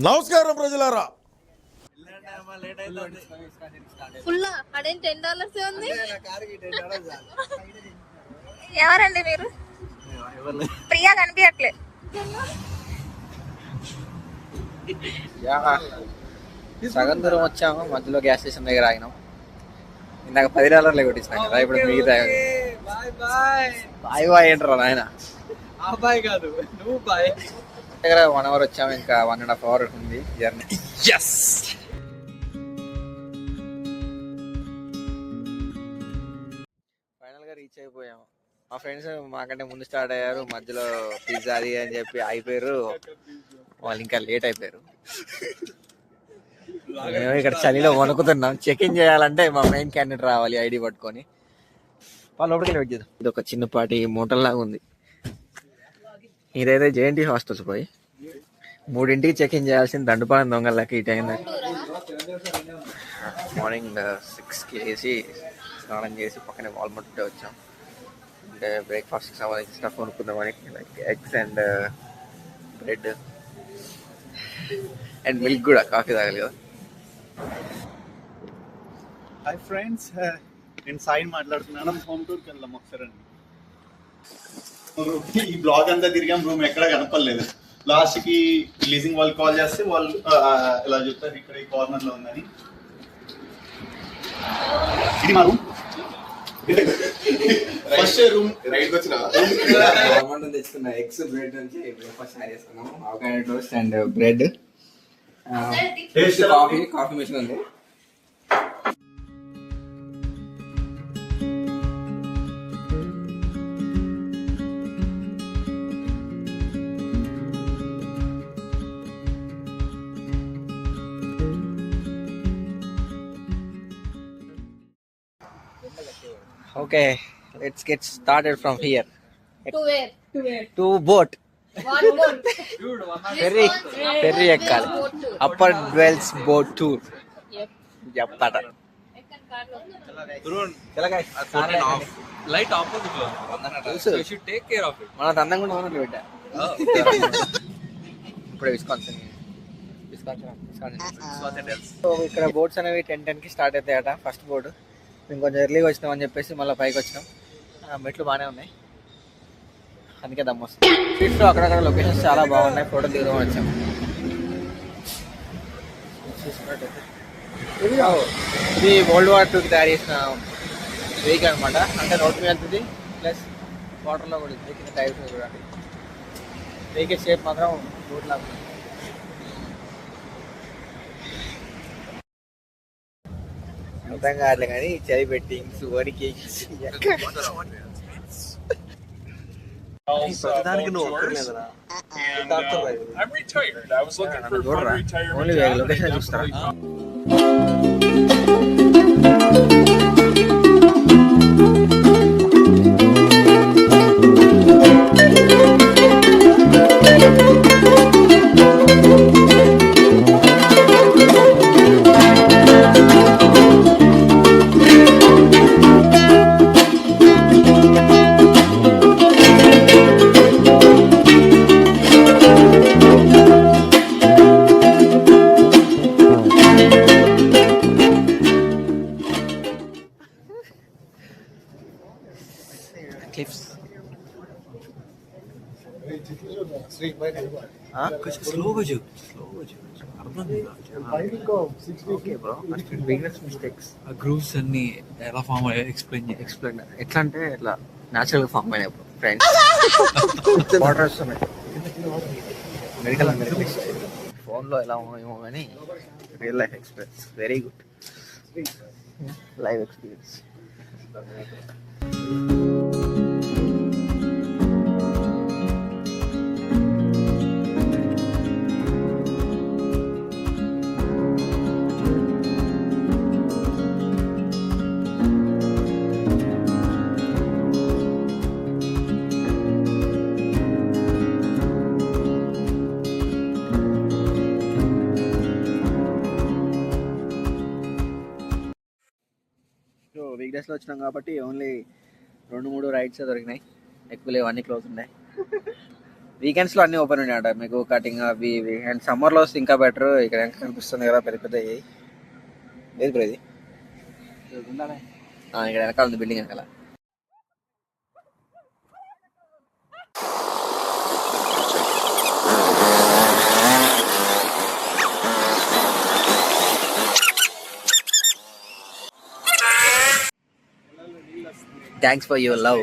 నమస్కారం ప్రజలారా. ఫుల్ అదేంటి $10 ఉంది. ఎవరండి మీరు? ప్రియా కనిపించట్లే. సగం దూరం వచ్చాము, మధ్యలో గ్యాస్ స్టేషన్ దగ్గర ఆగినాం. ఇందాక $10 కొట్టించినా కదా, ఇప్పుడు మిగతా బాయ్ బాయ్ ఏంటారా నాయన? దగ్గర 1 hour వచ్చాము, ఇంకా 1.5 hour ఉంది జర్నీ. ఫైనల్ గా రీచ్ అయిపోయాము. మా ఫ్రెండ్స్ మాకంటే ముందు స్టార్ట్ అయ్యారు, మధ్యలో పిజ్జా అది అని చెప్పి అయిపోయారు. వాళ్ళు ఇంకా లేట్ అయిపోయారు. మేము ఇక్కడ చలిలో వణుకుతున్నాం. చెక్ ఇన్ చేయాలంటే మా మెయిన్ క్యాండిడేట్ రావాలి ఐడి పట్టుకొని. వాళ్ళు లోపలికి వెయిట్ చేద్దాం. ఇది ఒక చిన్నపాటి మోటల్ లాగా ఉంది. ఇదైతే జేఎన్టీ హాస్టల్స్ పోయి 3ంటికి చెక్ ఇన్ చేయాల్సిన దండుపాలెం దొంగలకి ఈ టైం. మార్నింగ్ 6కి వేసి స్నానం చేసి పక్కనే వాల్మార్ట్ వచ్చాం. అంటే బ్రేక్ఫాస్ట్కి సంబంధించిన స్టఫ్ కొనుక్కుందామని, like eggs and bread and milk కూడా, కాఫీ తాగాలి కదా. హాయ్ ఫ్రెండ్స్, నేను సాయి మాట్లాడుతున్నాను. హోమ్ టూర్కి వెళ్దాం ఒకసారి. ఈ బ్లాగ్ అంతా తిరిగాం, రూమ్ ఎక్కడ కనపడలేదు. లాస్ట్ కి లీజింగ్ వాళ్ళు కాల్ చేస్తే వాళ్ళు ఎలా చెప్తారు, ఇక్కడ ఈ కార్నర్ లో ఉందని. ఇది మా రూమ్. ఫస్ట్ రూమ్ రైట్ వచ్చిన తెచ్చుకున్న ఎగ్స్ బ్రెడ్ నుంచి బ్రేక్ఫాస్ట్ తయారు చేసుకున్నాము. Avocado toast and bread. Coffee machine ఉంది. Okay, let's get started from here. To where? To boat. What boat? Ferry ఎక్కాలి. Upper dwells boat tour. చెప్తాట. లైట్ ఆపోజిట్ లో you should take care of it. మన అందంగా ఉన్నది బిడ్డ. ఇప్పుడు Wisconsin. So ఇక్కడ బోట్స్ అనేవి 10:10కి స్టార్ట్ అవుతాయట. ఫస్ట్ బోట్ మేము కొంచెం ఎర్లీగా వచ్చినామని చెప్పేసి మళ్ళీ పైకి వచ్చినాం. మెట్లు బాగానే ఉన్నాయి, అందుకే దమ్ము వస్తుంది. స్ట్రీట్లో అక్కడక్కడ లొకేషన్స్ చాలా బాగున్నాయి, ఫోటో దిగుదాం వచ్చాము. ఇది వరల్డ్ వార్ 2కి తయారు చేసిన వెహికల్ అనమాట. అంటే రోడ్డు మీద వెళ్తుంది, ప్లస్ వాటర్లో కూడా ఉంది. కింద టైర్స్ చూడండి. వెహికల్ షేప్ మాత్రం బోట్ లాగా ఉంది. అర్థం కావట్లే కానీ చలి బెట్టింగ్స్, వరికి ఓన్లీ లొకేషన్ చూస్తారా? గ్రూవ్స్ అన్ని ఎలా ఫామ్ ఎక్స్ప్లెయిన్ ఎట్లా అంటే ఎట్లా న్యాచురల్ గా ఫామ్ అయినాయి ఫ్రెండ్స్. వాటర్ వస్తున్నాయి. మెడికల్ ఫోన్లో ఎలా ఏమో కానీ real life experience very good. Live experience. Week డేస్లో వచ్చినాం కాబట్టి ఓన్లీ 2-3 రైడ్స్ దొరికినాయి. ఎక్కువ లేవు, అన్నీ క్లోజ్ ఉన్నాయి. వీకెండ్స్ లో అన్ని ఓపెన్ ఉన్నాయట, మీకు కటింగ్ అవి ఇవి. అండ్ సమ్మర్ లో వస్తే ఇంకా బెటర్. ఇక్కడ ఎంత కనిపిస్తుంది కదా పెద్ద పెద్ద ఏది బ్రో ఇది? ఇక్కడ వెనకాల ఉంది, బిల్డింగ్ వెనకాల. Thanks for your love.